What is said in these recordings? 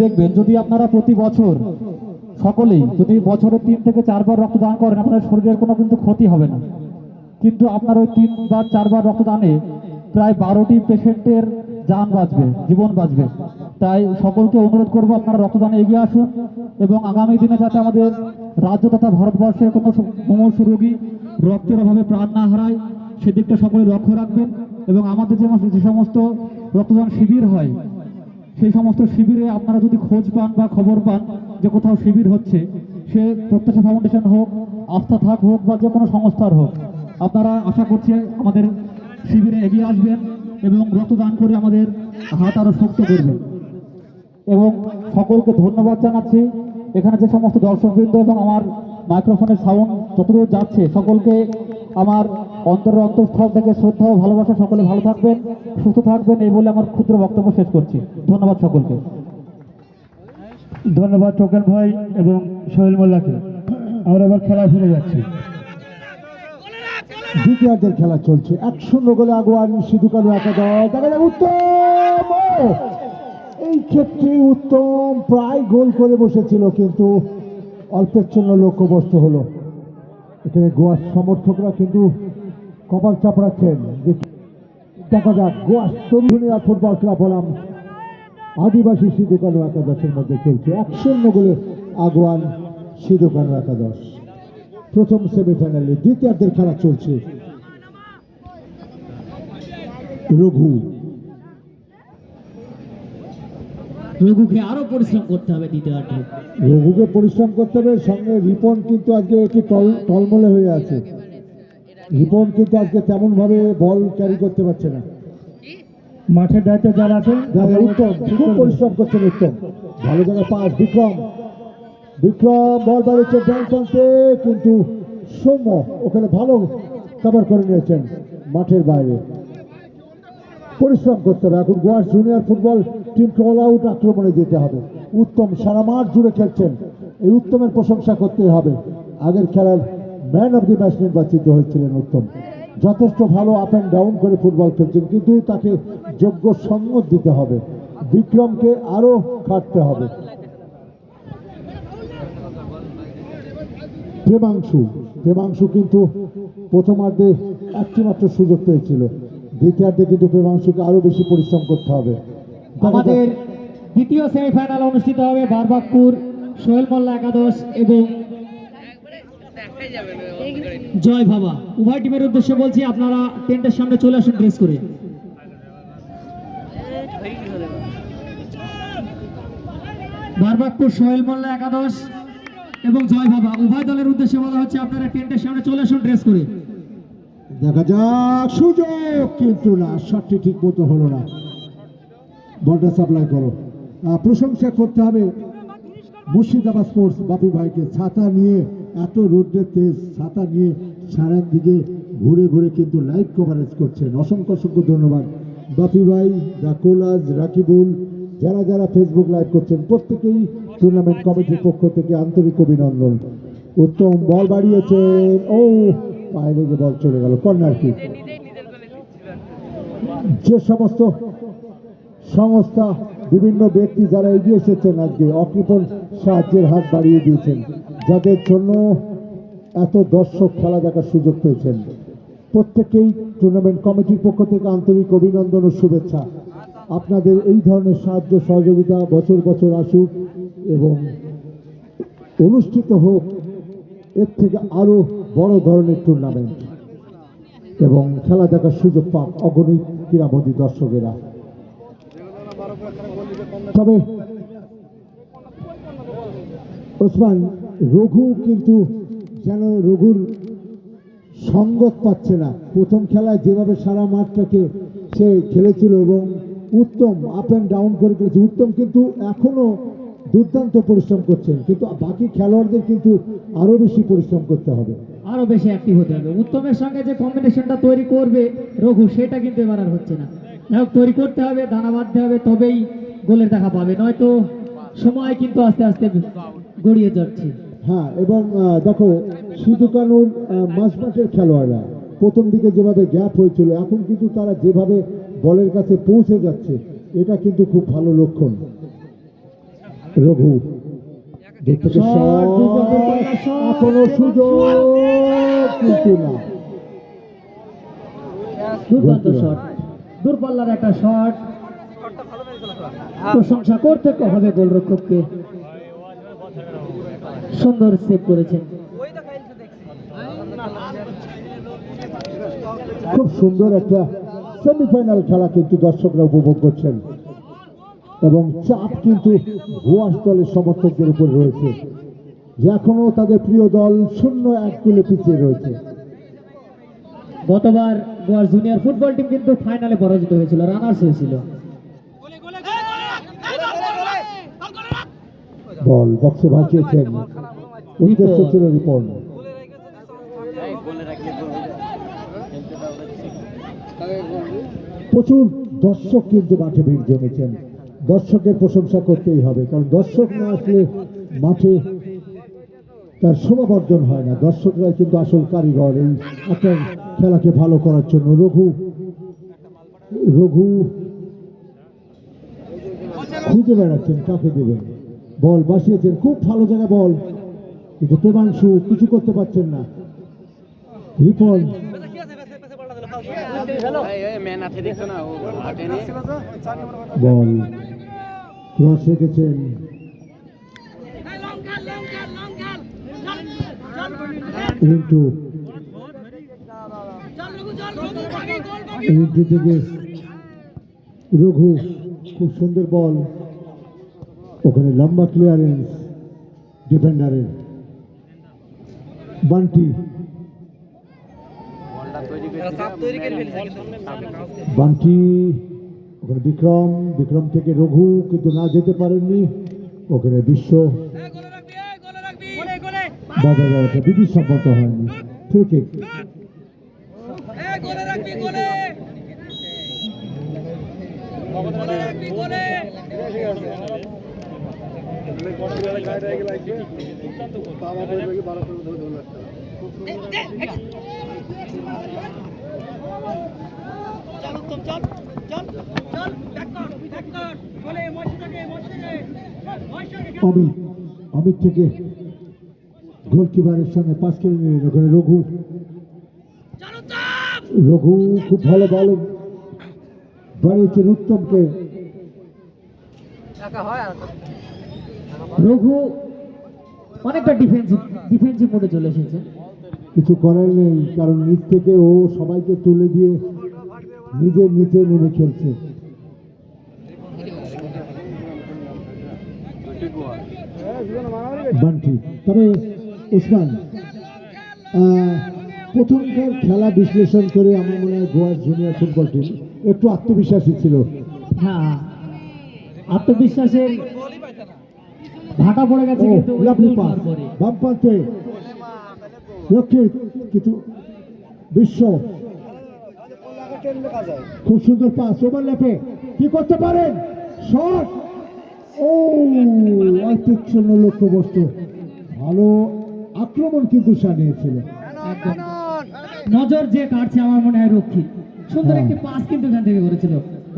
দেখবেন যদি আপনারা প্রতি বছর সকলেই যদি বছরে 3 থেকে 4 বার রক্তদান করেন, আপনার শরীরের কোনো কিন্তু ক্ষতি হবে না। কিন্তু আপনার ওই 3 বা 4 বার রক্তদানে প্রায় 12টি পেশেন্টের জান বাঁচবে, জীবন বাঁচবে। তাই সকলকে অনুরোধ করব আপনারা রক্তদানে এগিয়ে আসুন এবং আগামী দিনে যাতে আমাদের রাজ্য তথা ভারতবর্ষের কোনো মুমূর্ষু রোগী রক্তের অভাবে প্রাণ না হারায় সেদিকটা সকলে লক্ষ্য রাখবেন। এবং আমাদের যে সমস্ত রক্তদান শিবির হয় সেই সমস্ত শিবিরে আপনারা যদি খোঁজ পান বা খবর পান যে কোথাও শিবির হচ্ছে, সে প্রত্যাশা ফাউন্ডেশন হোক, আস্থা থাক হোক বা যে কোনো সংস্থার হোক, আপনারা আশা করছি আমাদের শিবিরে এগিয়ে আসবেন এবং রক্তদান করে আমাদের হাত আরও শক্ত করবেন। এবং সকলকে ধন্যবাদ জানাচ্ছি। এখানে যে সমস্ত দর্শকবৃন্দ এবং আমার মাইক্রোফোনের সাউন্ড যতদূর যাচ্ছে সকলকে আমার অন্তরের অন্তঃস্থল থেকে শ্রদ্ধা ও ভালোবাসা। সকলে ভালো থাকবেন, সুস্থ থাকবেন, এই বলে আমার ক্ষুদ্র বক্তব্য শেষ করছি। ধন্যবাদ সকলকে। ধন্যবাদ টোকেন ভাই এবং সোহেল মোল্লাকে। আমরা এবার খেলায় ফিরে যাচ্ছি। দ্বিতীয়ার্ধের খেলা চলছে, 1-0 গোলে আগুয়ান সিধু কানু একাদশ। দেখা যাক উত্তম, এই ক্ষেত্রে উত্তম প্রায় গোল করে বসেছিল কিন্তু অল্পের জন্য লক্ষ্যবস্তু হলো। এখানে গোয়ার সমর্থকরা কিন্তু কপাল চাপড়াচ্ছেন। দেখা যাক গোয়ার তরুণিয়া ফুটবল ক্লাব বনাম আদিবাসী সিধু কানু একাদশের মধ্যে চলছে 1-0 গোলে আগুয়ান সিধু কানু একাদশ। প্রথম সেমিফাইনালে দ্বিতীয়ার্ধের খেলা চলছে। রঘুকে আরো পরিশ্রম করতে হবে দ্বিতীয়ার্ধে। রঘুকে পরিশ্রম করতে হবে, সঙ্গে রিপন কিন্তু আজকে একটু টলমলে হয়ে আছে। রিপন কিন্তু আজকে তেমন ভাবে বল ক্যারি করতে পারছে না। মাঠের দায়িত্বে যারা আছেন উত্তম খুব পরিশ্রম করছেন, উত্তম ভালো জায়গায় পাস। বিক্রম বল বাড়িয়েছে ব্যাংকনকে, কিন্তু সৌম্য ওখানে ভালো কভার করে নিয়েছেন মাঠের বাইরে। পরিশ্রম করতে হবে এখন গোয়া জুনিয়র ফুটবল টিমকে অল আউট আক্রমণে যেতে হবে। উত্তম সারা মাঠ জুড়ে খেলছেন, এই উত্তমের প্রশংসা করতে হবে। আগের খেলার ম্যান অফ দি ম্যাচ নির্বাচিত হয়েছিলেন উত্তম। যথেষ্ট ভালো আপ অ্যান্ড ডাউন করে ফুটবল খেলছেন, কিন্তু তাকে যোগ্য সঙ্গত দিতে হবে। বিক্রমকে আরো খাটতে হবে। প্রেমাংশু কিন্তু প্রথমার্ধে একটি মাত্র সুযোগ পেয়েছিল, দ্বিতীয়ার্ধে কিন্তু প্রেমাংশুকে আরো বেশি পরিশ্রম করতে হবে। আমাদের দ্বিতীয় সেমিফাইনাল অনুষ্ঠিত হবে বারবাকপুর সোহেল মোল্লা একাদশ এবং জয় ভাবা। উভয় টিমের উদ্দেশ্যে বলছি আপনারা টেন্টের সামনে চলে আসুন ড্রেস করে। বারবাকপুর সোহেল মোল্লা একাদশ এবং জয় ভাবা উভয় দলের উদ্দেশ্যে বলা হচ্ছে আপনারা টেন্টের সামনে চলে আসুন ড্রেস করে। দেখা যাক সুযোগ, কিন্তু না, শটটি ঠিক মতো হলো না। বলটা সাপ্লাই করো। প্রশংসা করতে হবে মুর্শিদাবাদ স্পোর্টস বাপি ভাইকে, ছাতা নিয়ে এত রোদ্রের তেজ ছাতা নিয়ে সারা দিকে ঘুরে ঘুরে কিন্তু লাইভ কভারেজ করছেন। অসংখ্য ধন্যবাদ বাপি ভাই, দ্য কোলাজ, রাকিবুল, যারা ফেসবুক লাইভ করছেন প্রত্যেকেই টুর্নামেন্ট কমিটির পক্ষ থেকে আন্তরিক অভিনন্দন। উত্তম বল বাড়িয়েছেন, ও পায়ে লেগে বল চলে গেল, কর্নার কিক। যে সমস্ত সংস্থা বিভিন্ন ব্যক্তি যারা এগিয়ে এসেছেন আজকে অকৃপণ সাহায্যের হাত বাড়িয়ে দিয়েছেন, যাদের জন্য এত দর্শক খেলা দেখার সুযোগ পেয়েছেন, প্রত্যেকেই টুর্নামেন্ট কমিটির পক্ষ থেকে আন্তরিক অভিনন্দন ও শুভেচ্ছা। আপনাদের এই ধরনের সাহায্য সহযোগিতা বছর বছর আসুক এবং অনুষ্ঠিত হোক এর থেকে আরো বড় ধরনের টুর্নামেন্ট এবং খেলা দেখার সুযোগ পাক অগণিত ক্রীড়ামোদী দর্শকেরা। তবে ওসমান রঘু কিন্তু যেন রঘুর সঙ্গত পাচ্ছে না। প্রথম খেলায় যেভাবে সারা মাঠটাকে সে খেলেছিল এবং উত্তম আপ অ্যান্ড ডাউন করে খেলেছে, উত্তম কিন্তু এখনো দুর্দান্ত পরিশ্রম করছেন, কিন্তু বাকি খেলোয়াড়দের কিন্তু আরো বেশি পরিশ্রম করতে হবে, আরো বেশি অ্যাক্টিভ হতে হবে। উত্তমের সঙ্গে যে কম্বিনেশনটা তৈরি করবে রঘু, সেটা কিন্তু এবার আর হচ্ছে না। তৈরি করতে হবে, দানা বাঁধতে হবে, তবেই গোলের দেখা পাবে, নয়তো সময় কিন্তু আস্তে আস্তে গড়িয়ে যাচ্ছে। হ্যাঁ, এবং দেখো সিধু কানুর মাঝমাঠের খেলোয়াড়রা প্রথম দিকে যেভাবে গ্যাপ হয়েছিল, এখন কিন্তু তারা যেভাবে বলের কাছে পৌঁছে যাচ্ছে, এটা কিন্তু খুব ভালো লক্ষণ। রঘু দূর থেকে শট, শট, দূরপাল্লার শট, এখনো সুযোগ কিন্তু না। দুর্দান্ত শট, দূরপাল্লার একটা শট, প্রশংসা করতে হবে গোলরক্ষককে, সুন্দর সেভ করেছেন। খুব সুন্দর একটা সেমিফাইনাল খেলা কিন্তু দর্শকরা উপভোগ করছেন এবং চাপ কিন্তু ভুয়াস দলের সমর্থকদের উপর রয়েছে, যে এখনো তাদের প্রিয় দল 0-1 গোলে পিছিয়ে রয়েছে। গতবার গোয়ার জুনিয়র ফুটবল টিম কিন্তু ফাইনালে পরাজিত হয়েছিল, রানার্স হয়েছিল। বল বক্সে ভাসিয়েছেন, উদ্দেশ্য ছিল রিপন। প্রচুর দর্শক কিন্তু মাঠে ভিড় জমেছেন, দর্শকের প্রশংসা করতেই হবে, কারণ দর্শক না আসলে মাঠে তার শোভাবর্ধন হয় না। দর্শকরা কিন্তু আসল কারিগর এই একটা খেলাকে ভালো করার জন্য। রঘু খুঁজে বেড়াচ্ছেন কাকে দেবেন, বল বাসিয়েছেন, খুব ভালো জায়গায় বল, কিন্তু প্রেমাংশু কিছু করতে পারছেন না। রিপন বল ক্রস রেখেছেন, রিন্টু থেকে রঘু, খুব সুন্দর বল, ওখানে লম্বা ক্লিয়ারেন্স ডিফেন্ডারের। বান্টি ওখানে বিক্রম থেকে রঘু, কিন্তু না যেতে পারেননি, ওখানে বিশ্ব বাধা দেওয়াটা বিধি সম্মত হয়নি। Free kick. অমিত থেকে গোলকিপারের সঙ্গে পাস করে নিলেন, ওখানে রঘু খুব ভালো বল বাড়িয়েছেন উত্তমকে। রঘু অনেকটা ডিফেন্সিভ মোডে চলে এসেছে। কিছু করার নেই, কারণ নিচ থেকে ও সবাইকে তুলে দিয়ে নিজের নিচে নেমে খেলছে। বান্টি, তবে উসমান প্রথমকার খেলা বিশ্লেষণ করে আমার মনে হয় গোয়ার জুনিয়র ফুটবল টিম একটু আত্মবিশ্বাসী ছিল। হ্যাঁ, আত্মবিশ্বাসের ভাটা পড়ে গেছে, কিন্তু ওই লাভলি গোল পাস, পাওয়ার পরে। বাম প্রান্তে রক্ষিত, কিন্তু বিশ্ব খুব সুন্দর পাস, ওভারল্যাপে কি করতে পারেন, শট, ও অল্পচ্ছন্ন লক্ষ্যবস্তু, ভালো আক্রমণ কিন্তু সানিয়েছিল। একদম নজর যে কাটছে আমার মনে হয় রক্ষিত, সুন্দর একটি পাস কিন্তু এখান থেকে করেছিল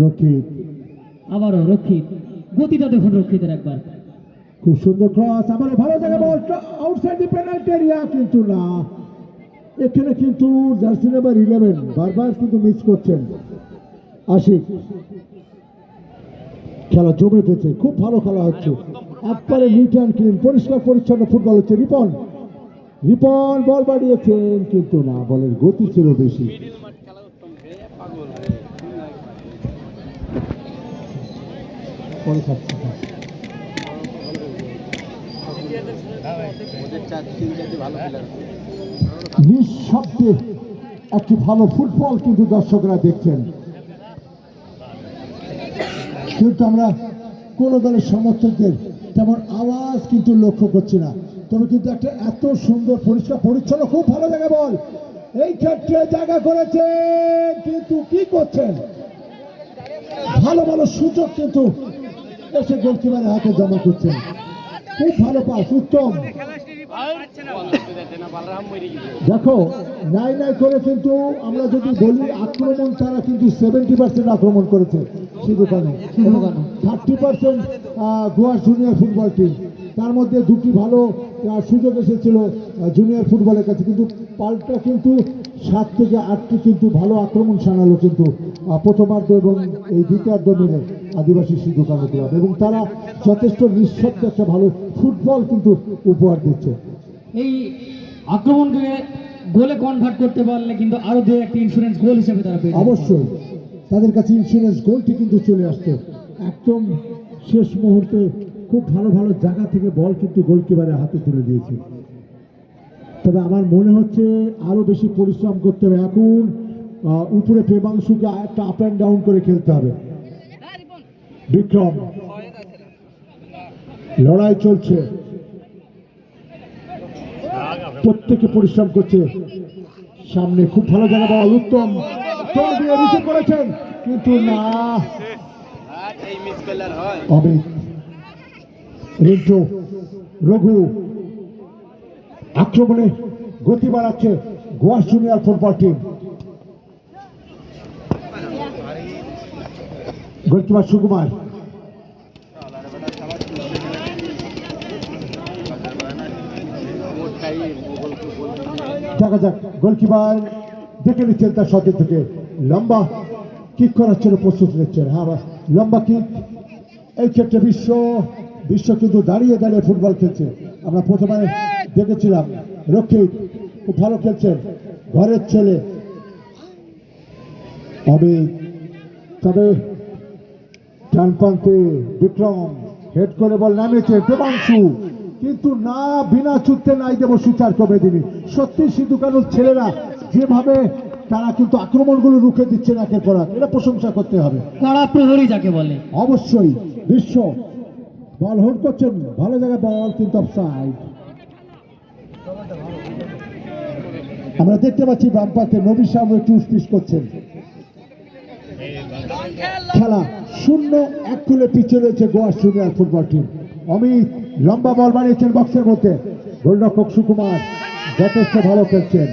রক্ষিত, আবারও রক্ষিত, গতিটা দেখুন রক্ষিতের একবার, খুব সুন্দর ক্রস, আবারও ভালো জায়গা বল আউটসাইড দি পেনাল্টি এরিয়া, কিন্তু না, এখানে কিন্তু জার্সি নাম্বার 11 বারবার কিন্তু মিস করছেন। আশিক, খেলা জমে উঠেছে, খুব ভালো খেলা হচ্ছে, একবারে নিট অ্যান্ড ক্লিন, পরিষ্কার পরিচ্ছন্ন ফুটবল হচ্ছে। রিপন বল বাড়িয়েছেন, কিন্তু না, বলের গতি ছিল বেশি। নিঃশব্দে একটি ভালো ফুটবল কিন্তু দর্শকরা দেখছেন, কিন্তু আমরা কোন দলের সমর্থকদের তেমন আওয়াজ কিন্তু লক্ষ্য করছি না। তবে কিন্তু একটা এত সুন্দর পরিষ্কার পরিচ্ছন্ন, খুব ভালো জায়গা বল, এই ক্ষেত্রে জায়গা করেছেন, কিন্তু কি করছেন, ভালো ভালো সুযোগ কিন্তু এসে গোলকিপারের হাতে জমা করছেন। খুব ভালো পাস, উত্তম দেখো নাই নাই করে কিন্তু আমরা যদি বলি আক্রমণ, তারা কিন্তু 70% আক্রমণ করেছে শুধু কেন, 30% গোয়া জুনিয়র ফুটবল টিম। তার মধ্যে দুটি ভালো সুযোগ এসেছিল জুনিয়র ফুটবলের কাছে, কিন্তু পাল্টা কিন্তু 7 থেকে 8টি কিন্তু ভালো আক্রমণ সানালো কিন্তু প্রথমার্ধ এবং এই দ্বিতীয়ার্ধ মিলে আদিবাসী সিধু কানু ক্লাব, এবং তারা যথেষ্ট নিঃশব্দ একটা ভালো ফুটবল কিন্তু উপহার দিচ্ছে। এই আক্রমণকে গোলে কনভার্ট করতে পারলে কিন্তু আরো দু একটি ইন্স্যুরেন্স গোল হিসেবে তারা পেয়ে যেত। অবশ্যই তাদের কাছে ইন্স্যুরেন্স গোলটি কিন্তু চলে আসতো একদম শেষ মুহূর্তে, খুব ভালো ভালো জায়গা থেকে বল কিন্তু গোলকিপারের হাতে তুলে দিয়েছে। তবে আমার মনে হচ্ছে আরো বেশি পরিশ্রম করতে হবে, এখন উপরে প্রেমাংশুকে একটা আপ অ্যান্ড ডাউন করে খেলতে হবে। বিক্রম, লড়াই চলছে, প্রত্যেকে পরিশ্রম করছে। সামনে খুব ভালো জায়গা, বল উত্তম দিয়ে রিসিভ করেছেন, কিন্তু না, অমিত, রিন্টু, রঘু আক্রমণে গতি বাড়াচ্ছে Goa junior football team. Goalkeeper Sukumar, দেখা যাক, গোলকিপার দেখে নিচ্ছেন তার শটের থেকে, লম্বা কিক করার জন্য প্রস্তুত নিচ্ছেন। হ্যাঁ, লম্বা কিক। এই ক্ষেত্রে বিশ্ব কিন্তু দাঁড়িয়ে দাঁড়িয়ে ফুটবল খেলছে। আমরা প্রথমে দেখেছিলাম রক্ষিত খুব ভালো খেলছেন, ঘরের ছেলে অমিত। তবে ডান প্রান্তে বিক্রম হেড করে বল নামিয়েছে দেবাংশু, কিন্তু না, বিনা চুক্তে নাই দেব সুচার কমে দিনি। সত্যি সিধু কানুর ছেলেরা যেভাবে তারা কিন্তু আক্রমণগুলো রুখে দিচ্ছে একের পর এক, এটা প্রশংসা করতে হবে। কড়া প্রহরী যাকে বলে। অবশ্যই বিশ্ব বল হোল্ড করছেন, ভালো জায়গায় বল, কিন্তু অফসাইড। আমরা দেখতে পাচ্ছি বাম পাতে নবী সাহেব একটু উসপিস করছেন। খেলা 0-1 খুলে পিছিয়ে রয়েছে Goa junior football team. Amit লম্বা বল বানিয়েছেন বক্সের মধ্যে, গোলরক্ষক সুকুমার যথেষ্ট ভালো খেলছেন,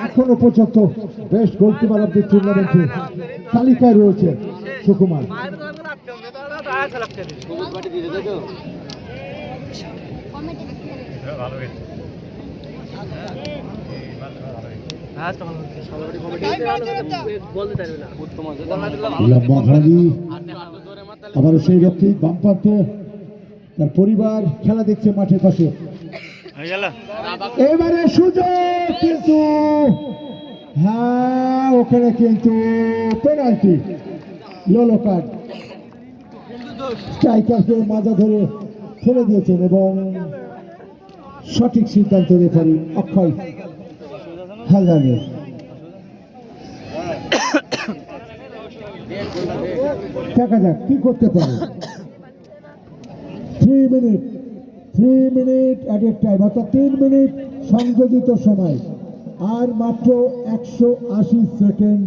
এখনো পর্যন্ত বেস্ট গোলকিপার অব দি টুর্নামেন্টে তালিকায় রয়েছে সুকুমার। আবারও সেই রক্ষী বাম প্রান্তে, তার পরিবার খেলা দেখছে মাঠের পাশে। এবারে সুযোগ, কিন্তু হ্যাঁ, ওখানে কিন্তু পেনাল্টি, ইয়েলো কার্ড। স্ট্রাইকারকে মাজা ধরে ফেলে দিয়েছেন এবং সঠিক সিদ্ধান্ত রেফারি অক্ষয় হালদারের। দেখা যাক কি করতে পারে। 3 মিনিট অ্যাডেড টাইম, অর্থাৎ 3 মিনিট সংযোজিত সময়, আর মাত্র 180 সেকেন্ড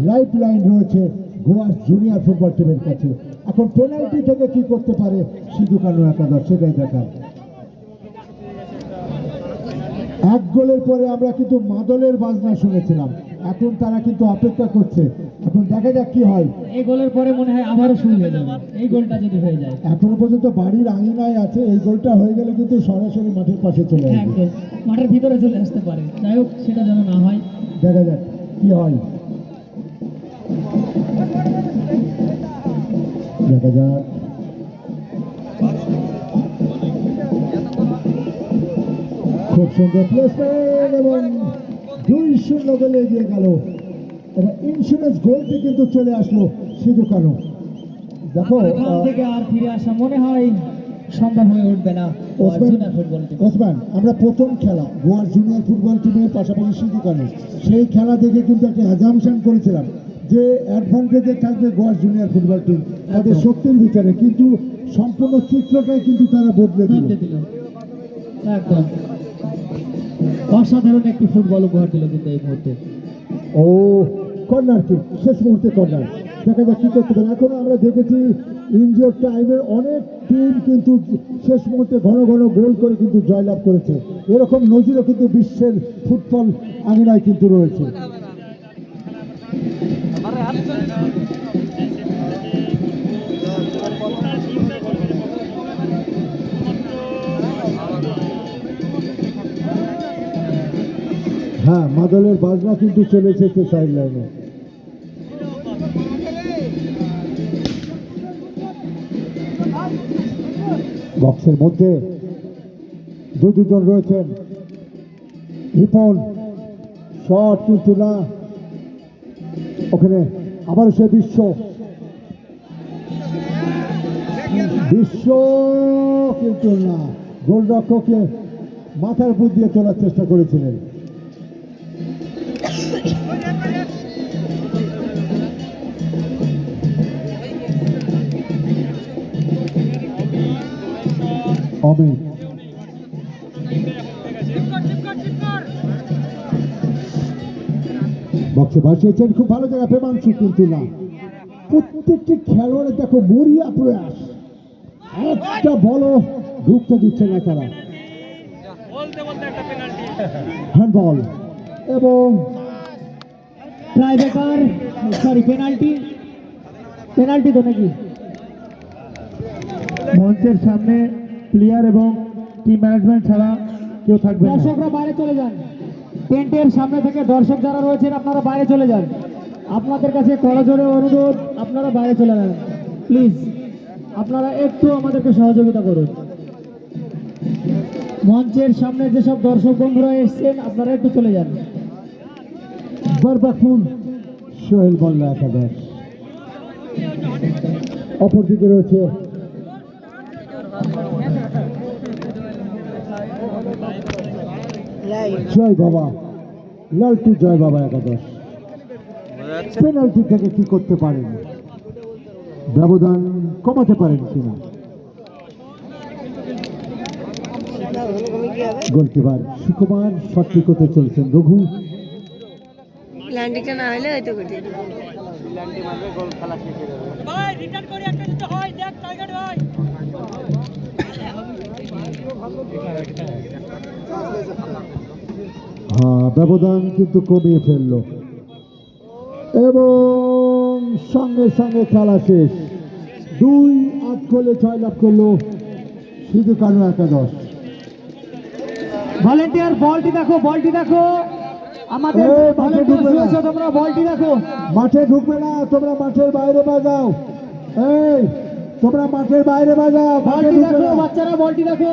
লাইফ লাইন রয়েছে গোয়া জুনিয়র ফুটবল টিমের কাছে। এখন পেনাল্টি থেকে কি করতে পারে সিধু কানু একাদশ, সেটাই দেখার। 1 গোলের পরে আমরা কিন্তু মাদলের বাজনা শুনেছিলাম, এখন তারা কিন্তু অপেক্ষা করছে। এখন দেখা যাক কি হয়। এই গোলের পরে মনে হয় আবারও শুরু হয়ে যাবে, এই গোলটা যদি হয়ে যায়। এখনো পর্যন্ত বাড়ির আঙিনায় আছে, এই গোলটা হয়ে গেলে কিন্তু সরাসরি মাঠের পাশে চলে আসবে, একদম মাঠের ভিতরে চলে আসতে পারে। যাই হোক, সেটা যেন না হয়। দেখা যাক কি হয়, দেখা যাক। খুব সুন্দর প্লেসমেন্ট এবং 2-0 গোলে এগিয়ে গেল। এবার ইন্স্যুরেন্স গোলটি কিন্তু চলে আসলো সিধু কানু। দেখো এখান থেকে আর ফিরে আসা মনে হয় সম্ভব হয়ে উঠবে না জুনিয়র ফুটবল টিম। ওসমান, আমরা প্রথম খেলা গোয়ার জুনিয়র ফুটবল টিমের পাশাপাশি সিধু কানু, সেই খেলা দেখে কিন্তু একটা অ্যাজাম্পশন করেছিলাম যে অ্যাডভান্টেজে থাকবে গোয়ার জুনিয়র ফুটবল টিম তাদের শক্তির ভিতরে, কিন্তু সম্পূর্ণ চিত্রটাই কিন্তু তারা বদলে দিল। একদম অসাধারণ একটি ফুটবল উপহার দিল কিন্তু এই মুহূর্তে। ও কর্নার কিক, শেষ মুহূর্তে কর্নার, দেখা যাক কি করতে পারে। এখন আমরা দেখেছি ইনজোর টাইমে অনেক টিম কিন্তু শেষ মুহূর্তে ঘন ঘন গোল করে কিন্তু জয়লাভ করেছে। এরকম নজিরও কিন্তু বিশ্বের ফুটবল আঙিনায় কিন্তু রয়েছে। হ্যাঁ, মাদলের বাজনা কিন্তু চলে এসেছে সাইড লাইনে। বক্সের মধ্যে দুজন রয়েছেন। রিপন শট কিন্তু না, ওখানে আবারও সে বিশ্ব কিন্তু না, গোলরক্ষককে মাথার উপর দিয়ে তোলার চেষ্টা করেছিলেন। অমিত বক্সে ভাসিয়েছেন, খুব ভালো জায়গা প্রেমাংশু কিন্তু না। প্রত্যেকটি খেলোয়াড়ের দেখো মরিয়া প্রয়াস, একটা বলও ঢুকতে দিচ্ছে না তারা। হ্যান্ডবল এবং ট্রাইবেকার, সরি পেনাল্টি তো নাকি? মঞ্চের সামনে প্লেয়ার এবং টিম ম্যানেজমেন্ট ছাড়া কেউ থাকবে না। দর্শকরা বাইরে চলে যান, টেন্টের সামনে থেকে দর্শক যারা রয়েছেন আপনারা বাইরে চলে যান। আপনাদের কাছে করজোড়ে অনুরোধ, আপনারা বাইরে চলে যান প্লিজ। আপনারা একটু আমাদেরকে সহযোগিতা করুন। মঞ্চের সামনে যেসব দর্শক বন্ধুরা এসছেন আপনারা একটু চলে যান। বরবাদপুর সোহেল মোল্লা একাদশ, অপরদিকে রয়েছে জয় বাবা, লালটু জয় বাবা একাদশ। পেনাল্টি থেকে কি করতে পারেন, ব্যবধান কমাতে পারেন কিনা। গোলকিপার সুকুমার সঠিক হতে চলছেন রঘু। ল্যান্ডিংটা না হলে হয়তো কঠিন। হ্যাঁ, ব্যবধান কিন্তু কমিয়ে ফেললো এবং সঙ্গে সঙ্গে খেলা শেষ। 2-8 গোলে জয়লাভ করলো সিধু কানু একাদশ। ভলেন্টিয়ার বলটি দেখো, বলটি দেখো, আমাদের এই, মাঠে volunteers ঢুকবে না। রয়েছে, তোমরা বলটি দেখো। মাঠে ঢুকবে না, তোমরা মাঠের বাইরে বাজাও। এই তোমরা মাঠের বাইরে বাজাও, মাঠে বলটি ঢুকবে দেখো না। বাচ্চারা, বলটি দেখো।